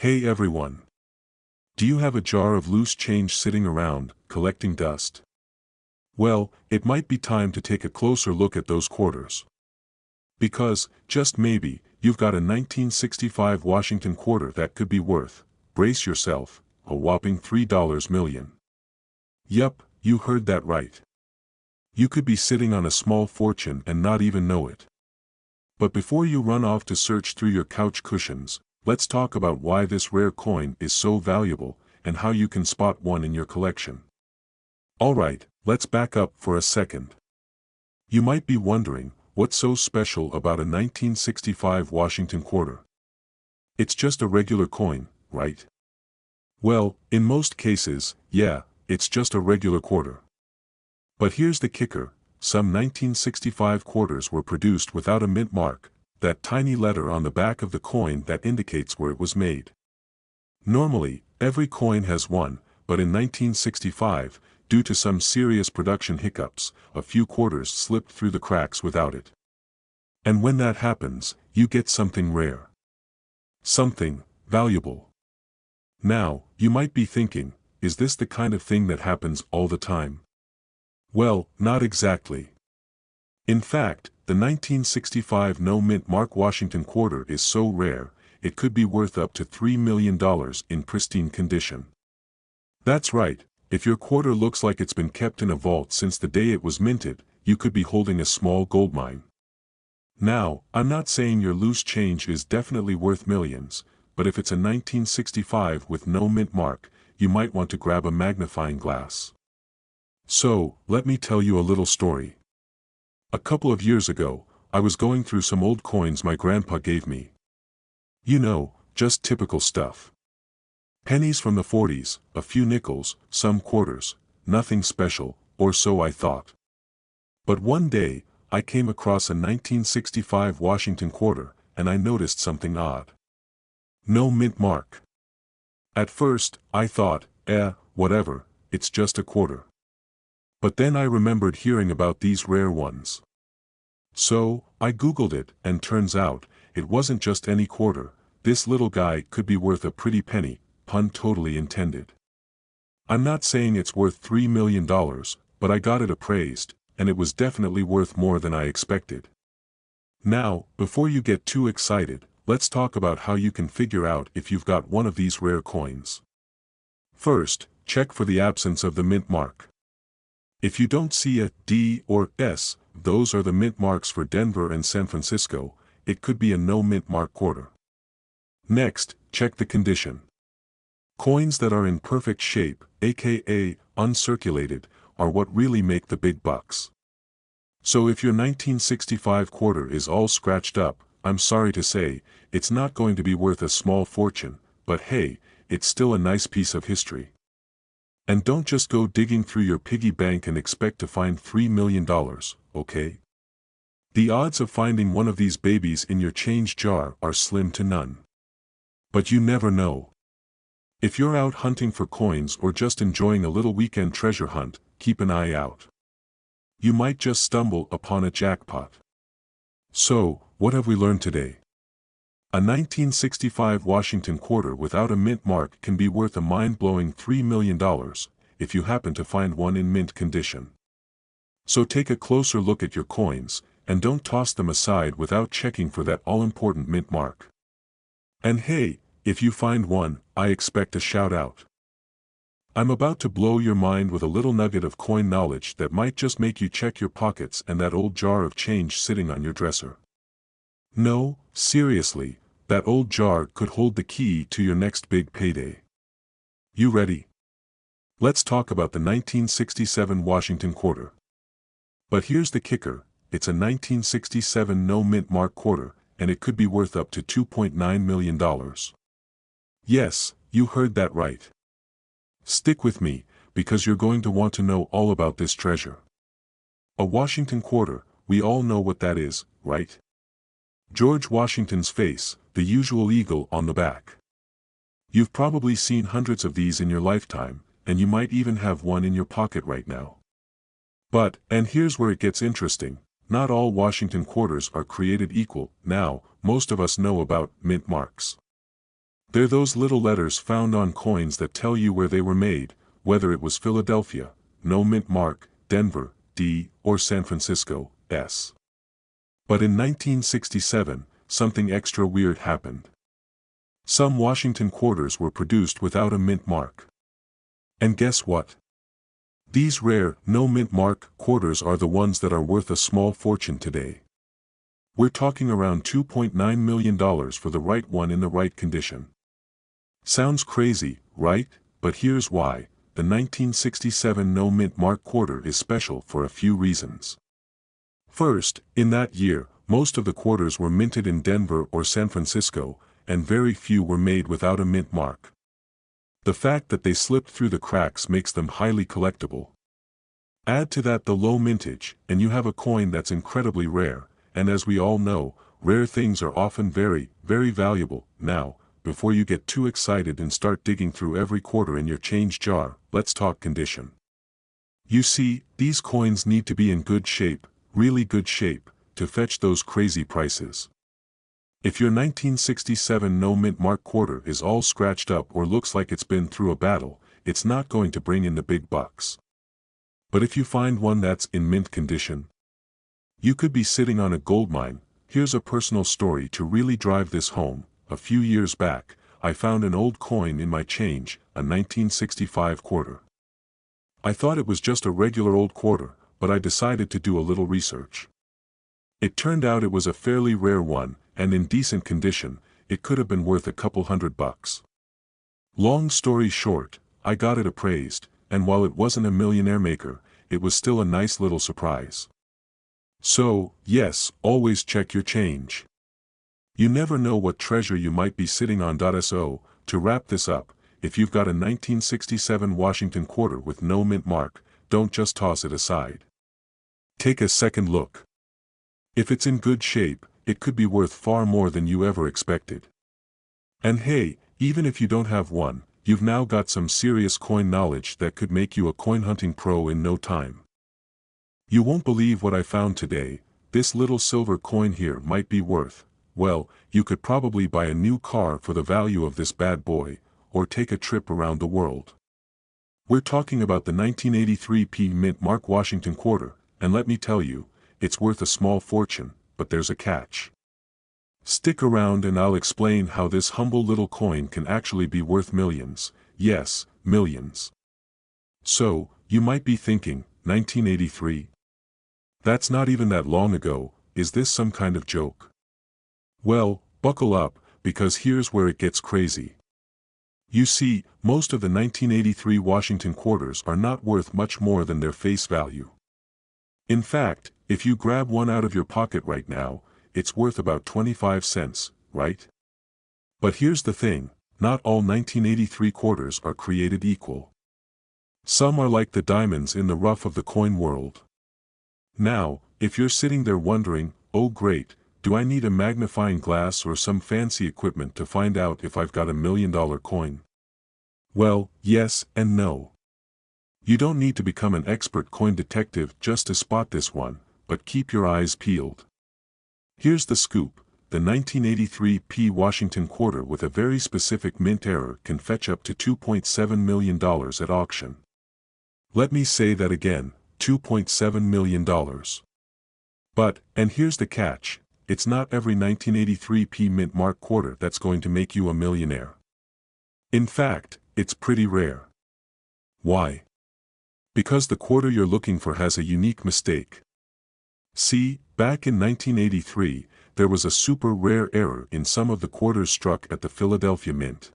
Hey everyone! Do you have a jar of loose change sitting around, collecting dust? Well, it might be time to take a closer look at those quarters. Because, just maybe, you've got a 1965 Washington quarter that could be worth, brace yourself, a whopping $3 million. Yup, you heard that right. You could be sitting on a small fortune and not even know it. But before you run off to search through your couch cushions, let's talk about why this rare coin is so valuable, and how you can spot one in your collection. Alright, let's back up for a second. You might be wondering, what's so special about a 1965 Washington quarter? It's just a regular coin, right? Well, in most cases, yeah, it's just a regular quarter. But here's the kicker, some 1965 quarters were produced without a mint mark, that tiny letter on the back of the coin that indicates where it was made. Normally, every coin has one, but in 1965, due to some serious production hiccups, a few quarters slipped through the cracks without it. And when that happens, you get something rare. Something valuable. Now, you might be thinking, is this the kind of thing that happens all the time? Well, not exactly. In fact, the 1965 no-mint mark Washington quarter is so rare, it could be worth up to $3 million in pristine condition. That's right, if your quarter looks like it's been kept in a vault since the day it was minted, you could be holding a small gold mine. Now, I'm not saying your loose change is definitely worth millions, but if it's a 1965 with no mint mark, you might want to grab a magnifying glass. So, let me tell you a little story. A couple of years ago, I was going through some old coins my grandpa gave me. You know, just typical stuff. Pennies from the 40s, a few nickels, some quarters, nothing special, or so I thought. But one day, I came across a 1965 Washington quarter, and I noticed something odd. No mint mark. At first, I thought, whatever, it's just a quarter. But then I remembered hearing about these rare ones. So, I googled it, and turns out, it wasn't just any quarter, this little guy could be worth a pretty penny, pun totally intended. I'm not saying it's worth $3 million, but I got it appraised, and it was definitely worth more than I expected. Now, before you get too excited, let's talk about how you can figure out if you've got one of these rare coins. First, check for the absence of the mint mark. If you don't see a D or S, those are the mint marks for Denver and San Francisco, it could be a no mint mark quarter. Next, check the condition. Coins that are in perfect shape, aka uncirculated, are what really make the big bucks. So if your 1965 quarter is all scratched up, I'm sorry to say, it's not going to be worth a small fortune, but hey, it's still a nice piece of history. And don't just go digging through your piggy bank and expect to find $3 million, okay? The odds of finding one of these babies in your change jar are slim to none. But you never know. If you're out hunting for coins or just enjoying a little weekend treasure hunt, keep an eye out. You might just stumble upon a jackpot. So, what have we learned today? A 1965 Washington quarter without a mint mark can be worth a mind-blowing $3 million, if you happen to find one in mint condition. So take a closer look at your coins, and don't toss them aside without checking for that all-important mint mark. And hey, if you find one, I expect a shout-out. I'm about to blow your mind with a little nugget of coin knowledge that might just make you check your pockets and that old jar of change sitting on your dresser. No, seriously, that old jar could hold the key to your next big payday. You ready? Let's talk about the 1967 Washington quarter. But here's the kicker, it's a 1967 no mint mark quarter, and it could be worth up to $2.9 million. Yes, you heard that right. Stick with me, because you're going to want to know all about this treasure. A Washington quarter, we all know what that is, right? George Washington's face, the usual eagle on the back. You've probably seen hundreds of these in your lifetime, and you might even have one in your pocket right now. But, and here's where it gets interesting, not all Washington quarters are created equal. Now, most of us know about mint marks. They're those little letters found on coins that tell you where they were made, whether it was Philadelphia, no mint mark, Denver, D, or San Francisco, S. But in 1967, something extra weird happened. Some Washington quarters were produced without a mint mark. And guess what? These rare, no mint mark quarters are the ones that are worth a small fortune today. We're talking around $2.9 million for the right one in the right condition. Sounds crazy, right? But here's why. The 1967 no mint mark quarter is special for a few reasons. First, in that year, most of the quarters were minted in Denver or San Francisco, and very few were made without a mint mark. The fact that they slipped through the cracks makes them highly collectible. Add to that the low mintage, and you have a coin that's incredibly rare, and as we all know, rare things are often very, very valuable. Now, before you get too excited and start digging through every quarter in your change jar, let's talk condition. You see, these coins need to be in good shape, really good shape, to fetch those crazy prices. If your 1967 no mint mark quarter is all scratched up or looks like it's been through a battle, it's not going to bring in the big bucks. But if you find one that's in mint condition, you could be sitting on a goldmine. Here's a personal story to really drive this home. A few years back, I found an old coin in my change, a 1965 quarter. I thought it was just a regular old quarter, but I decided to do a little research. It turned out it was a fairly rare one, and in decent condition. It could have been worth a couple $100. Long story short, I got it appraised, and while it wasn't a millionaire maker, it was still a nice little surprise. So, yes, always check your change. You never know what treasure you might be sitting on. So, to wrap this up, if you've got a 1967 Washington quarter with no mint mark, don't just toss it aside. Take a second look. If it's in good shape, it could be worth far more than you ever expected. And hey, even if you don't have one, you've now got some serious coin knowledge that could make you a coin hunting pro in no time. You won't believe what I found today. This little silver coin here might be worth, well, you could probably buy a new car for the value of this bad boy, or take a trip around the world. We're talking about the 1983 P mint mark Washington quarter, and let me tell you, it's worth a small fortune, but there's a catch. Stick around and I'll explain how this humble little coin can actually be worth millions. Yes, millions. So, you might be thinking, 1983? That's not even that long ago. Is this some kind of joke? Well, buckle up, because here's where it gets crazy. You see, most of the 1983 Washington quarters are not worth much more than their face value. In fact, if you grab one out of your pocket right now, it's worth about 25 cents, right? But here's the thing, not all 1983 quarters are created equal. Some are like the diamonds in the rough of the coin world. Now, if you're sitting there wondering, oh great, do I need a magnifying glass or some fancy equipment to find out if I've got $1 million coin? Well, yes and no. You don't need to become an expert coin detective just to spot this one, but keep your eyes peeled. Here's the scoop, the 1983 P Washington quarter with a very specific mint error can fetch up to $2.7 million at auction. Let me say that again, $2.7 million. But, and here's the catch, it's not every 1983 P mint mark quarter that's going to make you a millionaire. In fact, it's pretty rare. Why? Because the quarter you're looking for has a unique mistake. See, back in 1983, there was a super rare error in some of the quarters struck at the Philadelphia Mint.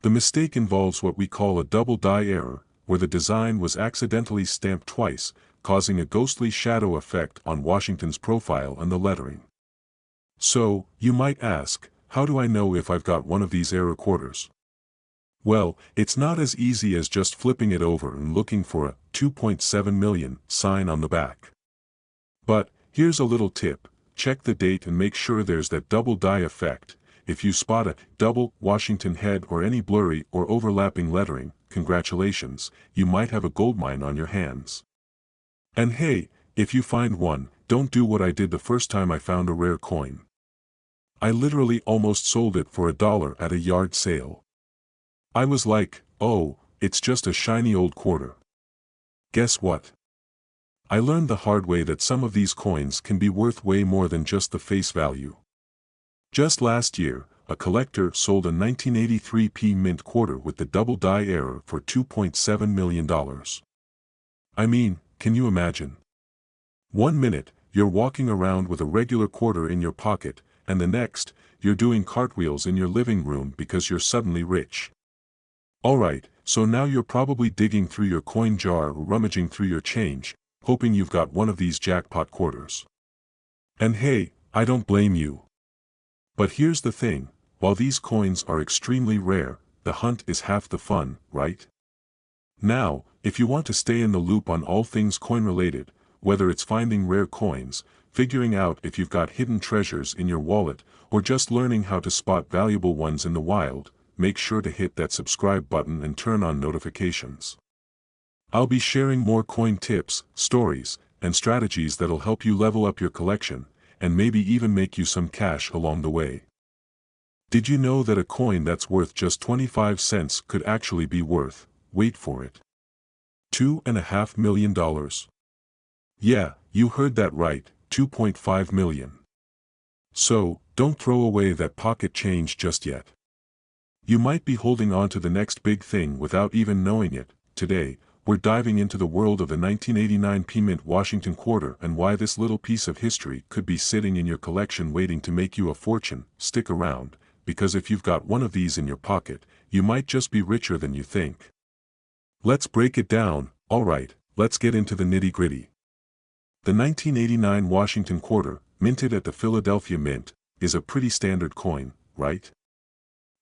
The mistake involves what we call a double die error, where the design was accidentally stamped twice, causing a ghostly shadow effect on Washington's profile and the lettering. So, you might ask, how do I know if I've got one of these error quarters? Well, it's not as easy as just flipping it over and looking for a 2.7 million sign on the back. But, here's a little tip, check the date and make sure there's that double die effect. If you spot a double Washington head or any blurry or overlapping lettering, congratulations, you might have a goldmine on your hands. And hey, if you find one, don't do what I did the first time I found a rare coin. I literally almost sold it for $1 at a yard sale. I was like, oh, it's just a shiny old quarter. Guess what? I learned the hard way that some of these coins can be worth way more than just the face value. Just last year, a collector sold a 1983 P mint quarter with the double die error for $2.7 million. I mean, can you imagine? 1 minute, you're walking around with a regular quarter in your pocket, and the next, you're doing cartwheels in your living room because you're suddenly rich. Alright, so now you're probably digging through your coin jar or rummaging through your change, hoping you've got one of these jackpot quarters. And hey, I don't blame you. But here's the thing, while these coins are extremely rare, the hunt is half the fun, right? Now, if you want to stay in the loop on all things coin-related, whether it's finding rare coins, figuring out if you've got hidden treasures in your wallet, or just learning how to spot valuable ones in the wild, make sure to hit that subscribe button and turn on notifications. I'll be sharing more coin tips, stories, and strategies that'll help you level up your collection, and maybe even make you some cash along the way. Did you know that a coin that's worth just 25 cents could actually be worth, wait for it, $2.5 million? Yeah, you heard that right, 2.5 million. So, don't throw away that pocket change just yet. You might be holding on to the next big thing without even knowing it. Today, we're diving into the world of the 1989 P Mint Washington quarter and why this little piece of history could be sitting in your collection waiting to make you a fortune. Stick around, because if you've got one of these in your pocket, you might just be richer than you think. Let's break it down. Alright, let's get into the nitty-gritty. The 1989 Washington quarter, minted at the Philadelphia Mint, is a pretty standard coin, right?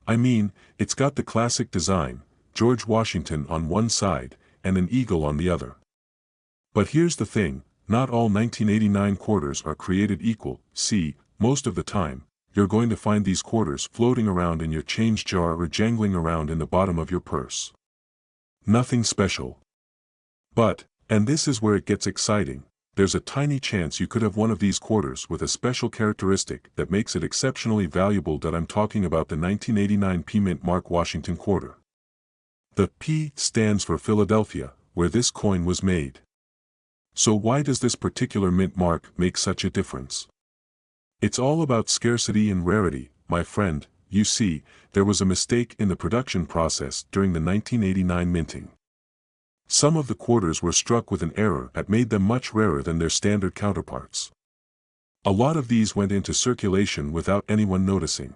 I mean, it's got the classic design, George Washington on one side, and an eagle on the other. But here's the thing, not all 1989 quarters are created equal. See, most of the time, you're going to find these quarters floating around in your change jar or jangling around in the bottom of your purse. Nothing special. But, and this is where it gets exciting, there's a tiny chance you could have one of these quarters with a special characteristic that makes it exceptionally valuable. That I'm talking about the 1989 P Mint Mark Washington quarter. The P stands for Philadelphia, where this coin was made. So why does this particular mint mark make such a difference? It's all about scarcity and rarity, my friend. You see, there was a mistake in the production process during the 1989 minting. Some of the quarters were struck with an error that made them much rarer than their standard counterparts. A lot of these went into circulation without anyone noticing.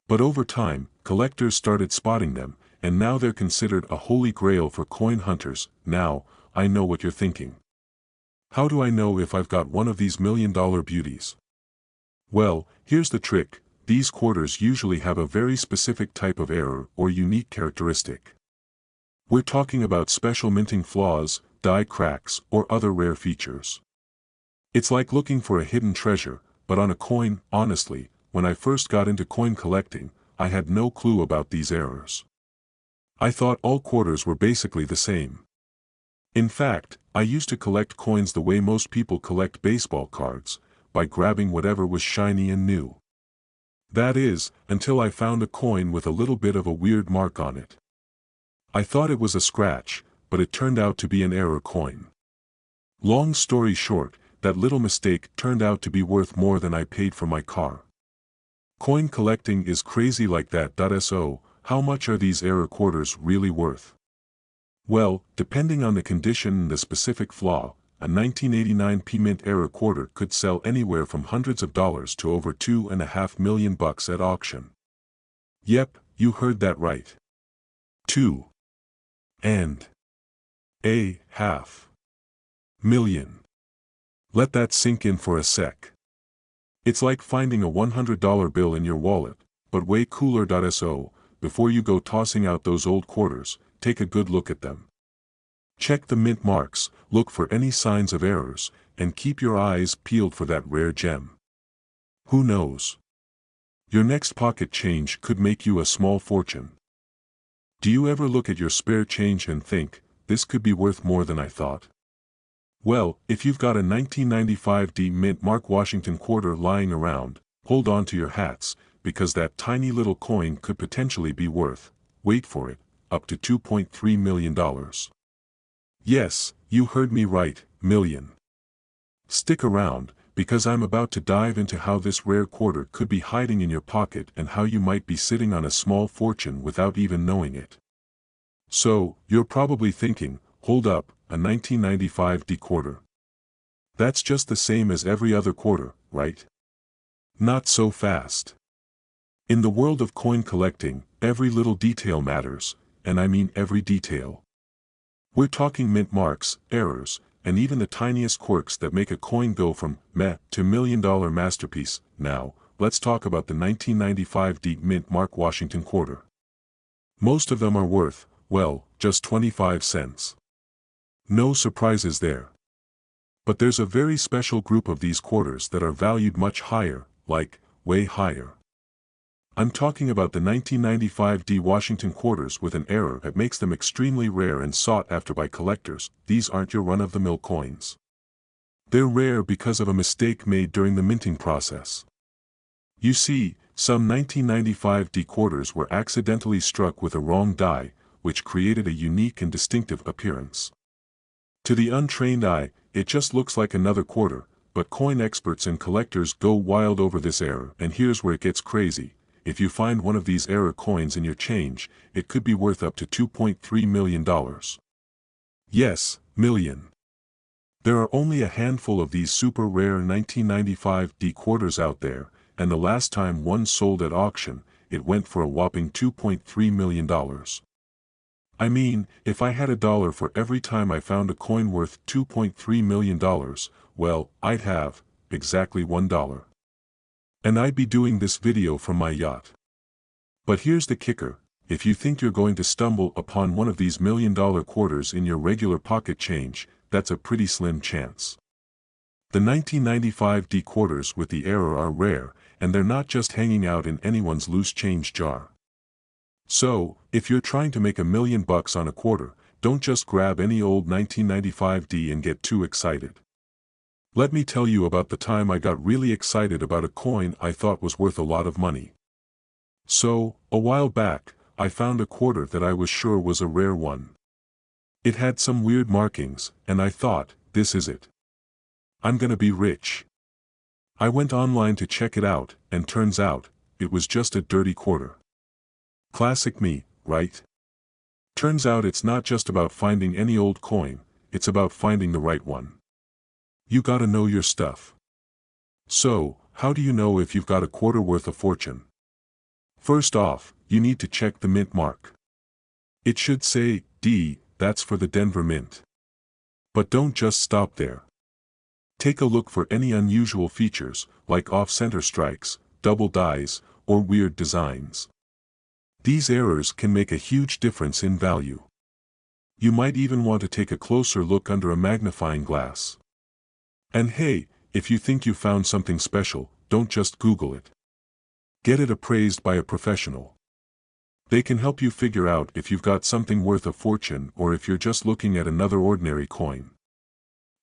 But over time, collectors started spotting them, and now they're considered a holy grail for coin hunters. Now, I know what you're thinking. How do I know if I've got one of these million-dollar beauties? Well, here's the trick, these quarters usually have a very specific type of error or unique characteristic. We're talking about special minting flaws, die cracks, or other rare features. It's like looking for a hidden treasure, but on a coin. Honestly, when I first got into coin collecting, I had no clue about these errors. I thought all quarters were basically the same. In fact, I used to collect coins the way most people collect baseball cards, by grabbing whatever was shiny and new. That is, until I found a coin with a little bit of a weird mark on it. I thought it was a scratch, but it turned out to be an error coin. Long story short, that little mistake turned out to be worth more than I paid for my car. Coin collecting is crazy like that. So, how much are these error quarters really worth? Well, depending on the condition and the specific flaw, a 1989 P Mint error quarter could sell anywhere from hundreds of dollars to over $2.5 million at auction. Yep, you heard that right. $2.5 million. Let that sink in for a sec. It's like finding a $100 bill in your wallet, but way cooler. So, before you go tossing out those old quarters, take a good look at them. Check the mint marks, look for any signs of errors, and keep your eyes peeled for that rare gem. Who knows? Your next pocket change could make you a small fortune. Do you ever look at your spare change and think, this could be worth more than I thought? Well, if you've got a 1995 D Mint Mark Washington quarter lying around, Hold on to your hats, because that tiny little coin could potentially be worth, wait for it, up to $2.3 million. Yes, you heard me right, million. Stick around, because I'm about to dive into how this rare quarter could be hiding in your pocket and how you might be sitting on a small fortune without even knowing it. So, you're probably thinking, hold up, a 1995 D quarter. That's just the same as every other quarter, right? Not so fast. In the world of coin collecting, every little detail matters, and I mean every detail. We're talking mint marks, errors, and even the tiniest quirks that make a coin go from meh to $1 million masterpiece. Now, let's talk about the 1995 D mint mark Washington quarter. Most of them are worth, well, just 25 cents. No surprises there. But there's a very special group of these quarters that are valued much higher, like, way higher. I'm talking about the 1995 D Washington quarters with an error that makes them extremely rare and sought after by collectors. These aren't your run-of-the-mill coins. They're rare because of a mistake made during the minting process. You see, some 1995 D quarters were accidentally struck with a wrong die, which created a unique and distinctive appearance. To the untrained eye, it just looks like another quarter, but coin experts and collectors go wild over this error, and here's where it gets crazy. If you find one of these error coins in your change, it could be worth up to $2.3 million. Yes, million. There are only a handful of these super rare 1995 D quarters out there, and the last time one sold at auction, it went for a whopping $2.3 million. I mean, if I had $1 for every time I found a coin worth $2.3 million, well, I'd have, exactly $1. And I'd be doing this video from my yacht. But here's the kicker, if you think you're going to stumble upon one of these $1 million quarters in your regular pocket change, that's a pretty slim chance. The 1995 D quarters with the error are rare, and they're not just hanging out in anyone's loose change jar. So, if you're trying to make $1 million on a quarter, don't just grab any old 1995 D and get too excited. Let me tell you about the time I got really excited about a coin I thought was worth a lot of money. So, a while back, I found a quarter that I was sure was a rare one. It had some weird markings, and I thought, this is it. I'm gonna be rich. I went online to check it out, and turns out, it was just a dirty quarter. Classic me, right? Turns out it's not just about finding any old coin, it's about finding the right one. You gotta know your stuff. So, how do you know if you've got a quarter worth a fortune? First off, you need to check the mint mark. It should say, D, that's for the Denver Mint. But don't just stop there. Take a look for any unusual features, like off-center strikes, double dies, or weird designs. These errors can make a huge difference in value. You might even want to take a closer look under a magnifying glass. And hey, if you think you found something special, don't just Google it. Get it appraised by a professional. They can help you figure out if you've got something worth a fortune or if you're just looking at another ordinary coin.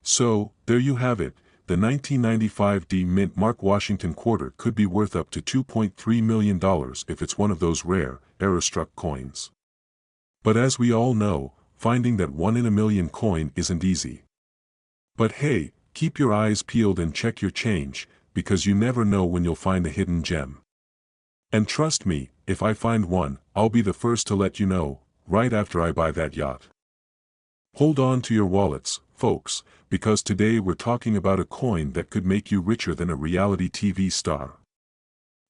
So, there you have it, the 1995 D Mint Mark Washington quarter could be worth up to $2.3 million if it's one of those rare, error-struck coins. But as we all know, finding that 1 in a million coin isn't easy. But hey, keep your eyes peeled and check your change, because you never know when you'll find a hidden gem. And trust me, if I find one, I'll be the first to let you know, right after I buy that yacht. Hold on to your wallets, folks, because today we're talking about a coin that could make you richer than a reality TV star.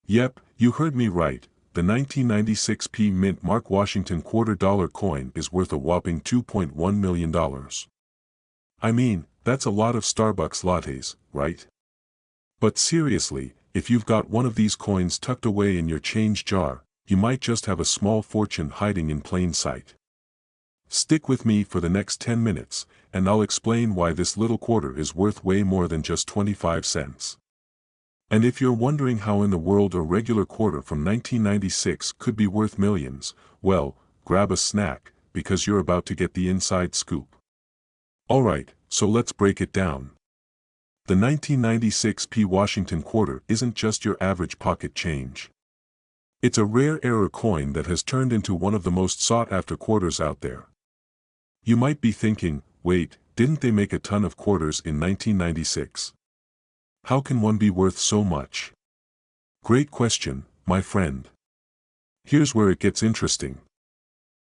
Yep, you heard me right, the 1996 P Mint Mark Washington $2 coin is worth a whopping $2.1 million. I mean, that's a lot of Starbucks lattes, right? But seriously, if you've got one of these coins tucked away in your change jar, you might just have a small fortune hiding in plain sight. Stick with me for the next 10 minutes, and I'll explain why this little quarter is worth way more than just 25 cents. And if you're wondering how in the world a regular quarter from 1996 could be worth millions, well, grab a snack, because you're about to get the inside scoop. Alright, so let's break it down. The 1996 P Washington quarter isn't just your average pocket change. It's a rare error coin that has turned into one of the most sought-after quarters out there. You might be thinking, wait, didn't they make a ton of quarters in 1996? How can one be worth so much? Great question, my friend. Here's where it gets interesting.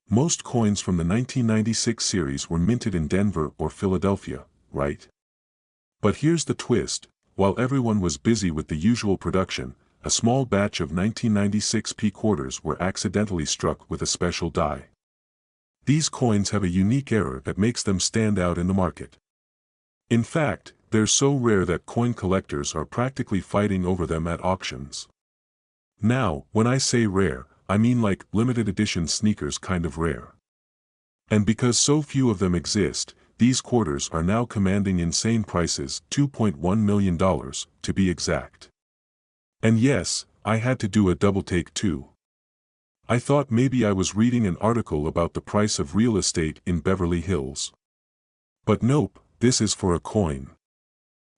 Most coins from the 1996 series were minted in Denver or Philadelphia, right? But here's the twist: while everyone was busy with the usual production, a small batch of 1996 P quarters were accidentally struck with a special die. These coins have a unique error that makes them stand out in the market. In fact, they're so rare that coin collectors are practically fighting over them at auctions. Now, when I say rare, I mean like limited edition sneakers kind of rare. And because so few of them exist, these quarters are now commanding insane prices, $2.1 million, to be exact. And yes, I had to do a double take too. I thought maybe I was reading an article about the price of real estate in Beverly Hills. But nope, this is for a coin.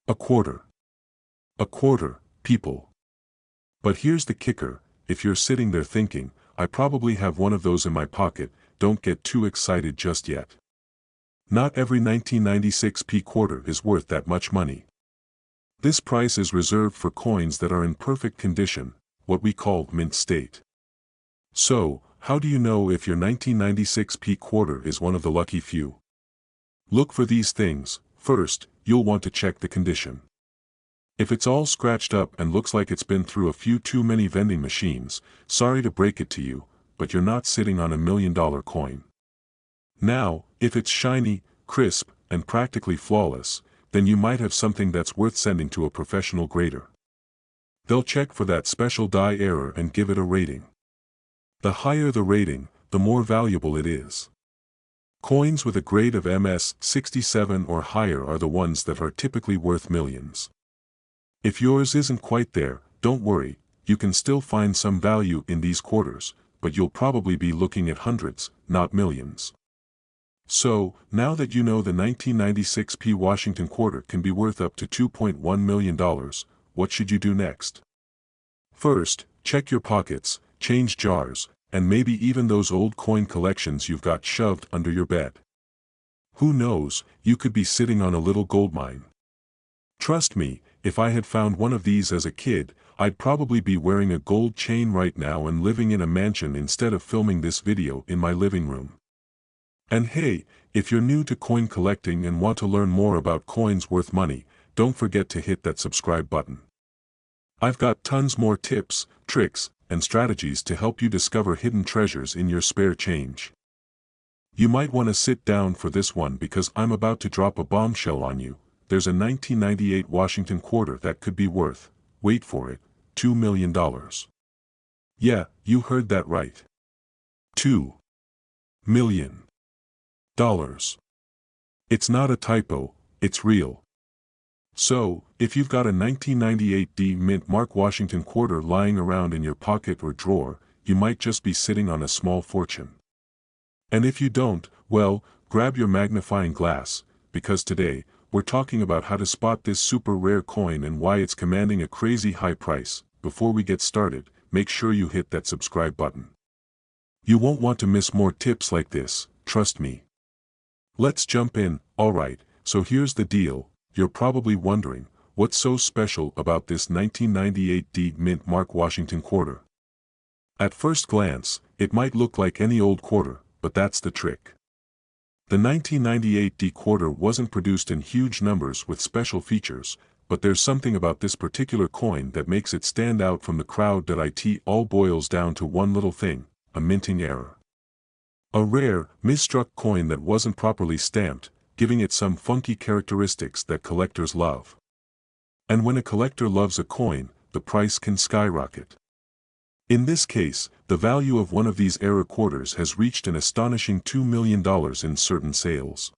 A quarter. A quarter, people. But here's the kicker: if you're sitting there thinking, I probably have one of those in my pocket, don't get too excited just yet. Not every 1996 P quarter is worth that much money. This price is reserved for coins that are in perfect condition, what we call mint state. So, how do you know if your 1996 P quarter is one of the lucky few? Look for these things. First, you'll want to check the condition. If it's all scratched up and looks like it's been through a few too many vending machines, sorry to break it to you, but you're not sitting on $1 million coin. Now, if it's shiny, crisp, and practically flawless, then you might have something that's worth sending to a professional grader. They'll check for that special die error and give it a rating. The higher the rating, the more valuable it is. Coins with a grade of MS 67 or higher are the ones that are typically worth millions. If yours isn't quite there, don't worry, you can still find some value in these quarters, but you'll probably be looking at hundreds, not millions. So, now that you know the 1996 P Washington quarter can be worth up to $2.1 million, what should you do next? First, check your pockets, change jars, and maybe even those old coin collections you've got shoved under your bed. Who knows, you could be sitting on a little goldmine. Trust me, if I had found one of these as a kid, I'd probably be wearing a gold chain right now and living in a mansion instead of filming this video in my living room. And hey, if you're new to coin collecting and want to learn more about coins worth money, don't forget to hit that subscribe button. I've got tons more tips, tricks, and strategies to help you discover hidden treasures in your spare change. You might want to sit down for this one because I'm about to drop a bombshell on you. There's a 1998 Washington quarter that could be worth, wait for it, $2 million. Yeah, you heard that right. $2 million. It's not a typo, it's real. So, if you've got a 1998 D Mint Mark Washington quarter lying around in your pocket or drawer, you might just be sitting on a small fortune. And if you don't, well, grab your magnifying glass, because today, we're talking about how to spot this super rare coin and why it's commanding a crazy high price. Before we get started, make sure you hit that subscribe button. You won't want to miss more tips like this, trust me. Let's jump in. Alright, so here's the deal. You're probably wondering, what's so special about this 1998 D Mint Mark Washington quarter? At first glance, it might look like any old quarter, but that's the trick. The 1998 D quarter wasn't produced in huge numbers with special features, but there's something about this particular coin that makes it stand out from the crowd that it all boils down to one little thing: a minting error. A rare, misstruck coin that wasn't properly stamped, giving it some funky characteristics that collectors love. And when a collector loves a coin, the price can skyrocket. In this case, the value of one of these error quarters has reached an astonishing $2 million in certain sales.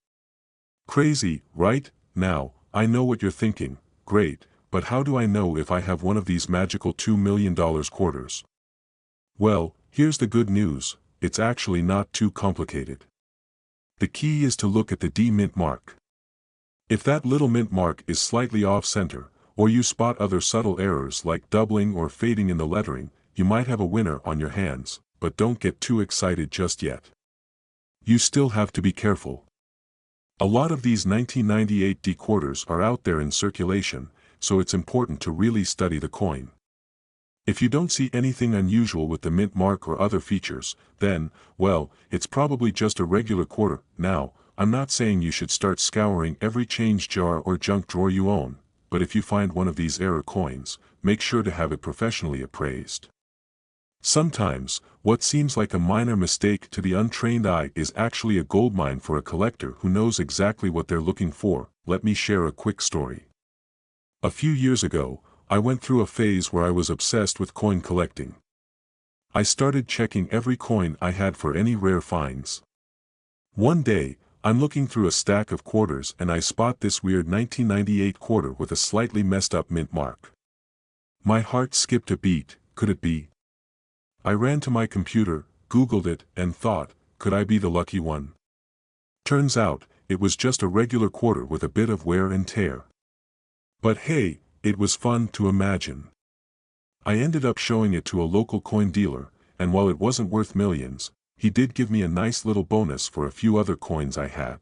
Crazy, right? Now, I know what you're thinking, great, but how do I know if I have one of these magical $2 million quarters? Well, here's the good news. It's actually not too complicated. The key is to look at the D Mint mark. If that little mint mark is slightly off-center, or you spot other subtle errors like doubling or fading in the lettering, you might have a winner on your hands, but don't get too excited just yet. You still have to be careful. A lot of these 1998 D quarters are out there in circulation, so it's important to really study the coin. If you don't see anything unusual with the mint mark or other features, then, well, it's probably just a regular quarter. Now, I'm not saying you should start scouring every change jar or junk drawer you own, but if you find one of these error coins, make sure to have it professionally appraised. Sometimes, what seems like a minor mistake to the untrained eye is actually a goldmine for a collector who knows exactly what they're looking for. Let me share a quick story. A few years ago, I went through a phase where I was obsessed with coin collecting. I started checking every coin I had for any rare finds. One day, I'm looking through a stack of quarters and I spot this weird 1998 quarter with a slightly messed up mint mark. My heart skipped a beat. Could it be? I ran to my computer, Googled it, and thought, could I be the lucky one? Turns out, it was just a regular quarter with a bit of wear and tear. But hey, it was fun to imagine. I ended up showing it to a local coin dealer, and while it wasn't worth millions, he did give me a nice little bonus for a few other coins I had.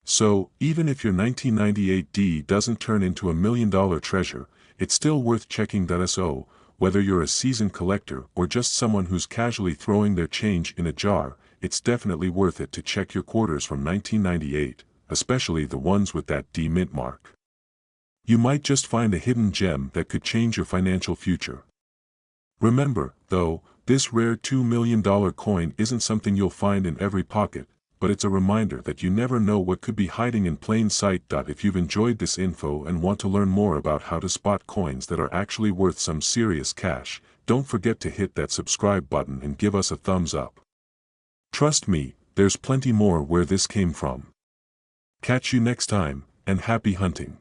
So, even if your 1998 D doesn't turn into $1 million treasure, it's still worth checking. So, whether you're a seasoned collector or just someone who's casually throwing their change in a jar, it's definitely worth it to check your quarters from 1998, especially the ones with that D mint mark. You might just find a hidden gem that could change your financial future. Remember, though, this rare $2 million coin isn't something you'll find in every pocket, but it's a reminder that you never know what could be hiding in plain sight. If you've enjoyed this info and want to learn more about how to spot coins that are actually worth some serious cash, don't forget to hit that subscribe button and give us a thumbs up. Trust me, there's plenty more where this came from. Catch you next time, and happy hunting.